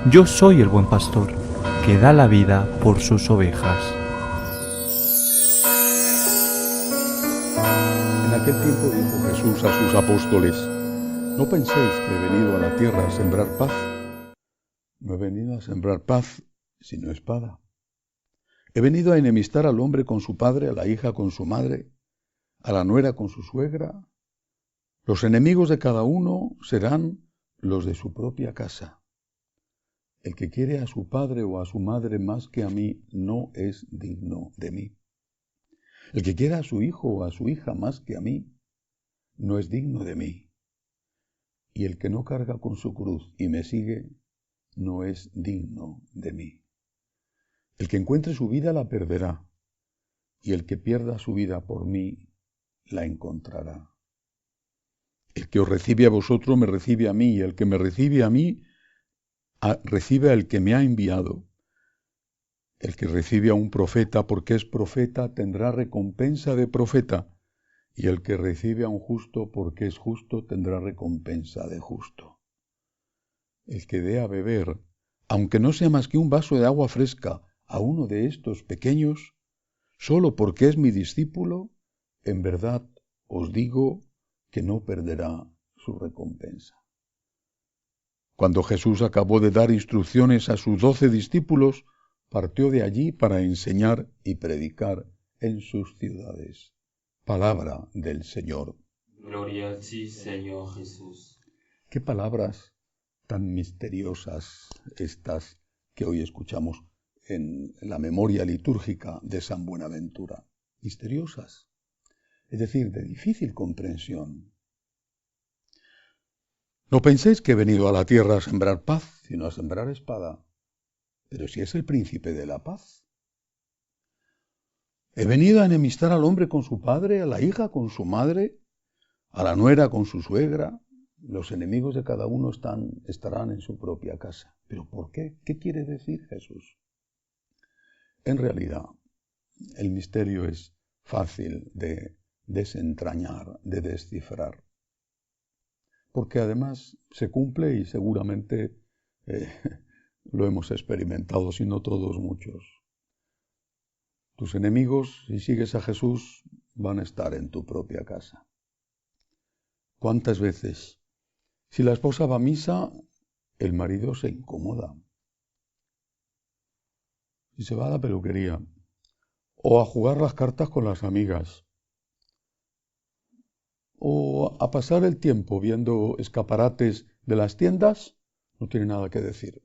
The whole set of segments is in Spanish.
Yo soy el buen pastor, que da la vida por sus ovejas. En aquel tiempo dijo Jesús a sus apóstoles: no penséis que he venido a la tierra a sembrar paz. No he venido a sembrar paz, sino espada. He venido a enemistar al hombre con su padre, a la hija con su madre, a la nuera con su suegra. Los enemigos de cada uno serán los de su propia casa. El que quiere a su padre o a su madre más que a mí no es digno de mí. El que quiera a su hijo o a su hija más que a mí no es digno de mí. Y el que no carga con su cruz y me sigue no es digno de mí. El que encuentre su vida la perderá, y el que pierda su vida por mí la encontrará. El que os recibe a vosotros me recibe a mí, y el que me recibe a mí recibe al que me ha enviado. El que recibe a un profeta porque es profeta tendrá recompensa de profeta, y el que recibe a un justo porque es justo tendrá recompensa de justo. El que dé a beber, aunque no sea más que un vaso de agua fresca, a uno de estos pequeños, solo porque es mi discípulo, en verdad os digo que no perderá su recompensa. Cuando Jesús acabó de dar instrucciones a sus 12 discípulos, partió de allí para enseñar y predicar en sus ciudades. Palabra del Señor. Gloria a ti, Señor Jesús. Qué palabras tan misteriosas estas que hoy escuchamos en la memoria litúrgica de San Buenaventura. Misteriosas, es decir, de difícil comprensión. No penséis que he venido a la tierra a sembrar paz, sino a sembrar espada. Pero si es el príncipe de la paz. He venido a enemistar al hombre con su padre, a la hija con su madre, a la nuera con su suegra. Los enemigos de cada uno estarán en su propia casa. ¿Pero por qué? ¿Qué quiere decir Jesús? En realidad, el misterio es fácil de desentrañar, de descifrar. Porque además se cumple y seguramente lo hemos experimentado, si no todos, muchos. Tus enemigos, si sigues a Jesús, van a estar en tu propia casa. ¿Cuántas veces? Si la esposa va a misa, el marido se incomoda. Si se va a la peluquería, o a jugar las cartas con las amigas, o a pasar el tiempo viendo escaparates de las tiendas, no tiene nada que decir.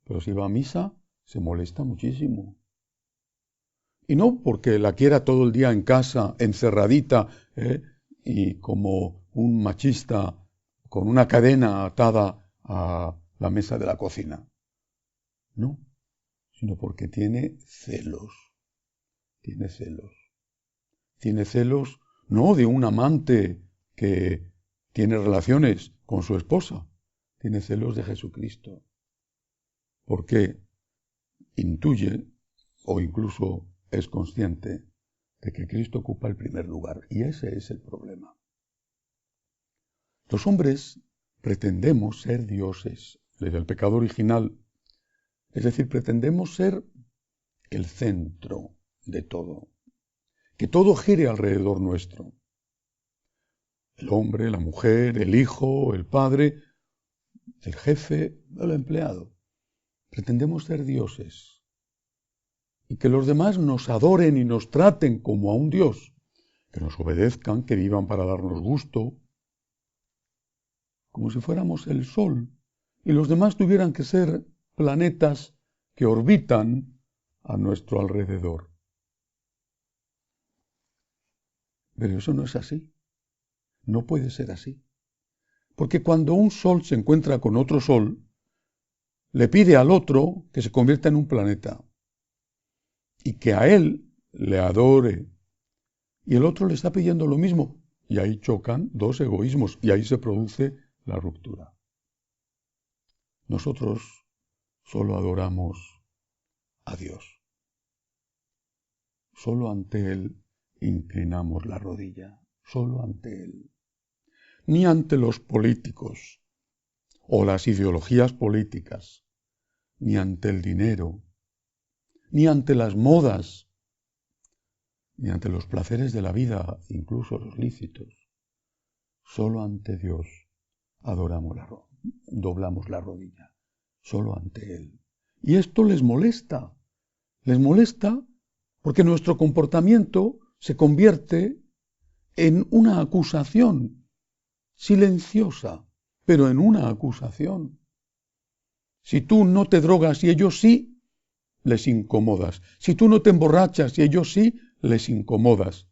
Pero si va a misa, se molesta muchísimo. Y no porque la quiera todo el día en casa, encerradita, y como un machista con una cadena atada a la mesa de la cocina. No, sino porque tiene celos. Tiene celos. Tiene celos no de un amante que tiene relaciones con su esposa. Tiene celos de Jesucristo. Porque intuye o incluso es consciente de que Cristo ocupa el primer lugar. Y ese es el problema. Los hombres pretendemos ser dioses, desde el pecado original. Es decir, pretendemos ser el centro de todo. Que todo gire alrededor nuestro. El hombre, la mujer, el hijo, el padre, el jefe, el empleado. Pretendemos ser dioses. Y que los demás nos adoren y nos traten como a un Dios. Que nos obedezcan, que vivan para darnos gusto. Como si fuéramos el Sol. Y los demás tuvieran que ser planetas que orbitan a nuestro alrededor. Pero eso no es así. No puede ser así. Porque cuando un sol se encuentra con otro sol, le pide al otro que se convierta en un planeta y que a él le adore. Y el otro le está pidiendo lo mismo. Y ahí chocan dos egoísmos y ahí se produce la ruptura. Nosotros solo adoramos a Dios. Solo ante Él inclinamos la rodilla. Solo ante Él. Ni ante los políticos, o las ideologías políticas, ni ante el dinero, ni ante las modas, ni ante los placeres de la vida, incluso los lícitos. Solo ante Dios doblamos la rodilla, solo ante Él. Y esto les molesta porque nuestro comportamiento se convierte en una acusación silenciosa, pero en una acusación. Si tú no te drogas y ellos sí, les incomodas. Si tú no te emborrachas y ellos sí, les incomodas.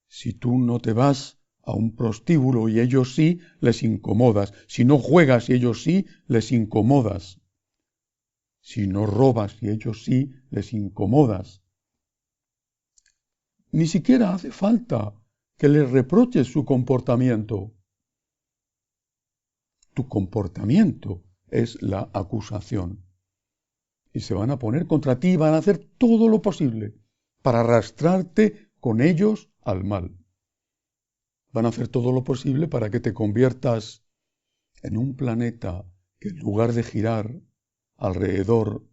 Si tú no te vas a un prostíbulo y ellos sí, les incomodas. Si no juegas y ellos sí, les incomodas. Si no robas y ellos sí, les incomodas. Ni siquiera hace falta que les reproches su comportamiento. Tu comportamiento es la acusación. Y se van a poner contra ti y van a hacer todo lo posible para arrastrarte con ellos al mal. Van a hacer todo lo posible para que te conviertas en un planeta que en lugar de girar alrededor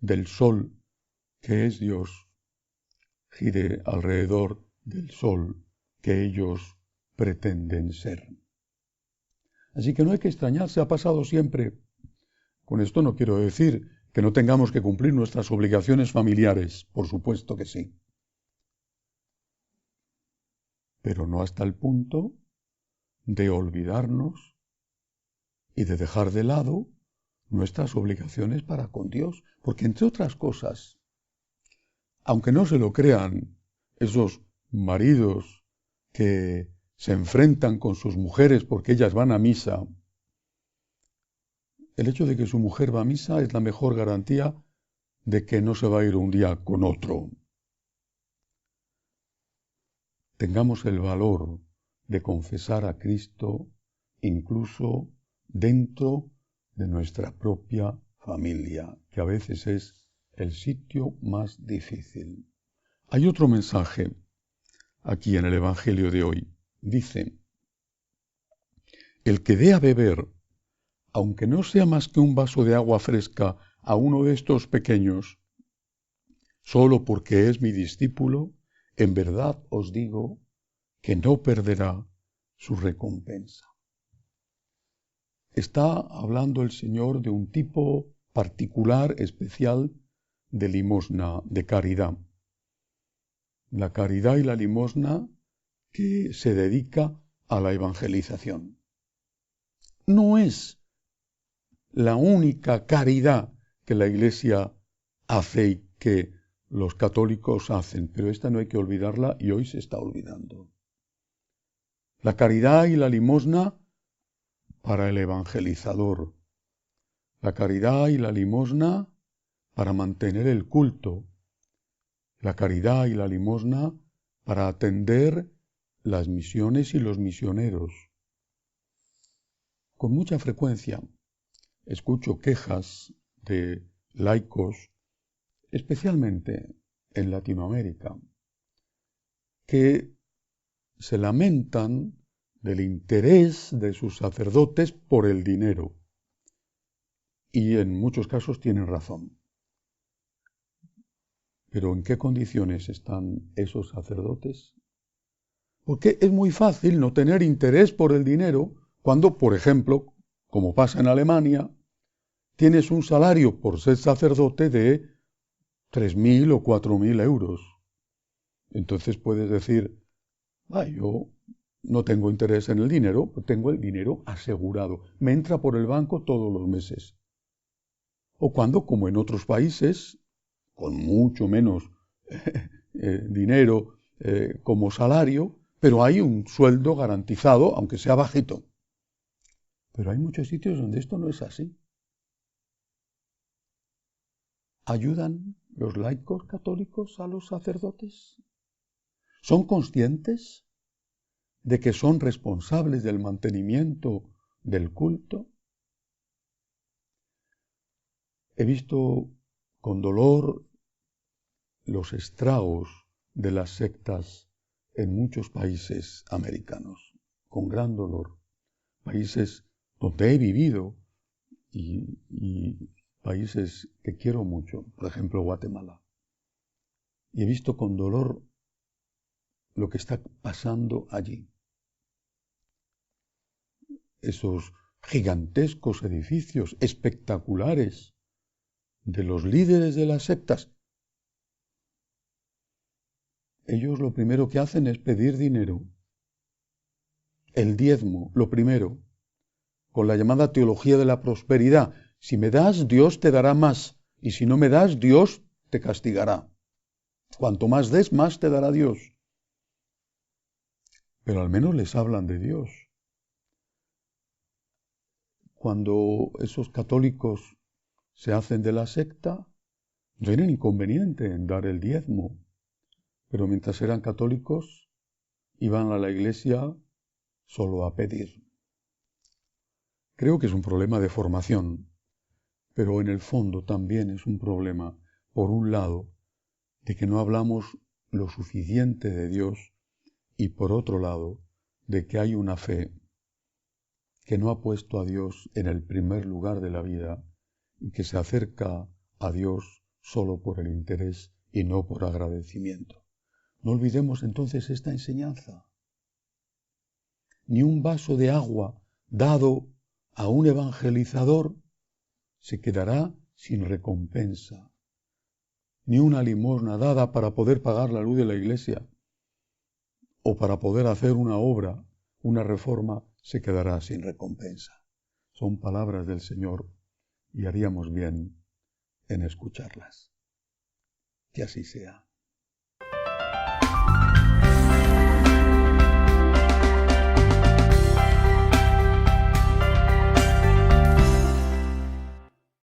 del Sol, que es Dios, gire alrededor del Sol que ellos pretenden ser. Así que no hay que extrañarse, ha pasado siempre. Con esto no quiero decir que no tengamos que cumplir nuestras obligaciones familiares, por supuesto que sí. Pero no hasta el punto de olvidarnos y de dejar de lado nuestras obligaciones para con Dios, porque entre otras cosas, aunque no se lo crean esos maridos que se enfrentan con sus mujeres porque ellas van a misa, el hecho de que su mujer va a misa es la mejor garantía de que no se va a ir un día con otro. Tengamos el valor de confesar a Cristo incluso dentro de nuestra propia familia, que a veces es el sitio más difícil. Hay otro mensaje aquí en el Evangelio de hoy. Dice: el que dé a beber, aunque no sea más que un vaso de agua fresca, a uno de estos pequeños, solo porque es mi discípulo, en verdad os digo que no perderá su recompensa. Está hablando el Señor de un tipo particular, especial, de limosna, de caridad. La caridad y la limosna que se dedica a la evangelización. No es la única caridad que la Iglesia hace y que los católicos hacen, pero esta no hay que olvidarla y hoy se está olvidando. La caridad y la limosna para el evangelizador. La caridad y la limosna para mantener el culto. La caridad y la limosna para atender las misiones y los misioneros. Con mucha frecuencia escucho quejas de laicos, especialmente en Latinoamérica, que se lamentan del interés de sus sacerdotes por el dinero. Y en muchos casos tienen razón. Pero ¿en qué condiciones están esos sacerdotes? Porque es muy fácil no tener interés por el dinero cuando, por ejemplo, como pasa en Alemania, tienes un salario por ser sacerdote de 3.000 o 4.000 euros. Entonces puedes decir: yo no tengo interés en el dinero, tengo el dinero asegurado. Me entra por el banco todos los meses. O cuando, como en otros países, con mucho menos dinero como salario, pero hay un sueldo garantizado, aunque sea bajito. Pero hay muchos sitios donde esto no es así. ¿Ayudan los laicos católicos a los sacerdotes? ¿Son conscientes de que son responsables del mantenimiento del culto? He visto con dolor los estragos de las sectas en muchos países americanos, con gran dolor. Países donde he vivido y países que quiero mucho, por ejemplo Guatemala. Y he visto con dolor lo que está pasando allí. Esos gigantescos edificios espectaculares de los líderes de las sectas. Ellos lo primero que hacen es pedir dinero. El diezmo, lo primero, con la llamada teología de la prosperidad. Si me das, Dios te dará más. Y si no me das, Dios te castigará. Cuanto más des, más te dará Dios. Pero al menos les hablan de Dios. Cuando esos católicos se hacen de la secta, no tienen inconveniente en dar el diezmo. Pero mientras eran católicos, iban a la iglesia solo a pedir. Creo que es un problema de formación, pero en el fondo también es un problema, por un lado, de que no hablamos lo suficiente de Dios y por otro lado, de que hay una fe que no ha puesto a Dios en el primer lugar de la vida y que se acerca a Dios solo por el interés y no por agradecimiento. No olvidemos entonces esta enseñanza. Ni un vaso de agua dado a un evangelizador se quedará sin recompensa. Ni una limosna dada para poder pagar la luz de la iglesia o para poder hacer una obra, una reforma, se quedará sin recompensa. Son palabras del Señor y haríamos bien en escucharlas. Que así sea.